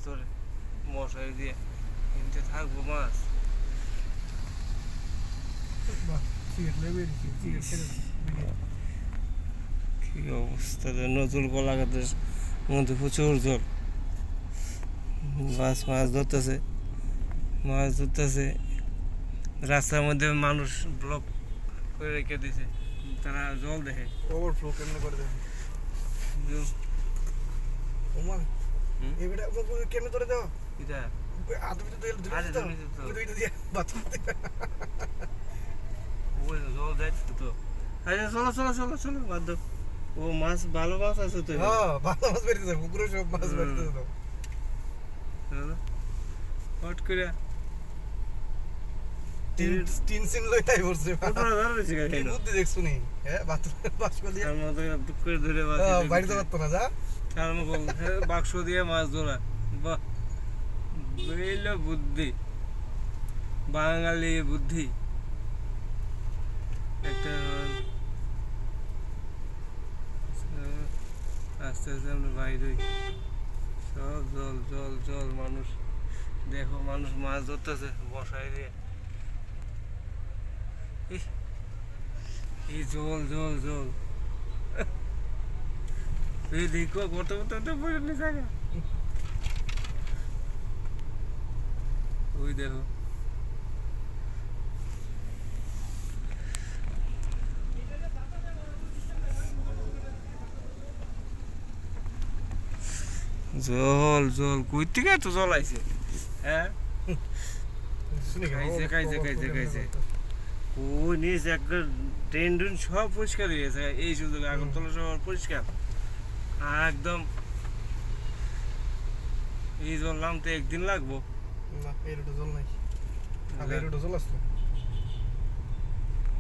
ধরে মশারি দিয়ে কিনতে থাকবো মাছ। কি অবস্থা, নজল গলা গাছের মধ্যে প্রচুর জল, মাছ ধরতেছে, রাস্তার মধ্যে মানুষ ব্লক করে রেখে দিছে, তারা জল দেখে ওভারফ্লো কেমনে করে দেন ওমা এবারে কেমনে ধরে দাও এটা আদু তো তেল ধরে দাও দুইটা দিয়ে বাথরুম ওই জল দেয় তো। আচ্ছা চলো বাদ দাও। ও মাছ ভালো মাছ আছে তো। হ্যাঁ ভালো মাছ বেরিয়ে যাবে, পুকুরে সব মাছ বেরিয়ে যাবে। হট করে তিন সিন লই তাই বলছে ওটা ধরে রয়েছে কি বুদ্ধি দেখছো নি? হ্যাঁ বাথরুমে বাক্স দিয়ে তার মধ্যে টুক করে ধরে মাছ বাড়িতে পারতো না যা তার মধ্যে বাক্স দিয়ে মাছ ধরা। বাহ, বুঝলো বুদ্ধি, বাঙালি বুদ্ধি একটা। আস্তে আস্তে আমরা বাইরে সব জল মানুষ দেখো, মানুষ মাছ ধরতেছে বসায় দিয়ে। এই জল এই দেখো কত পড়ে জায়গা। ওই দেখো জল কই থেকে এত জল আইছে? হ্যাঁ খাইছে ওই নিচ একটা ট্রেন সব পরিষ্কার হয়ে গেছে এই সুযোগে। আগরতলা শহর পরিষ্কার একদম। এই জল নামতে একদিন লাগবো না, এই রোডে জল নাই, আগে এই রোডে জল আসতো।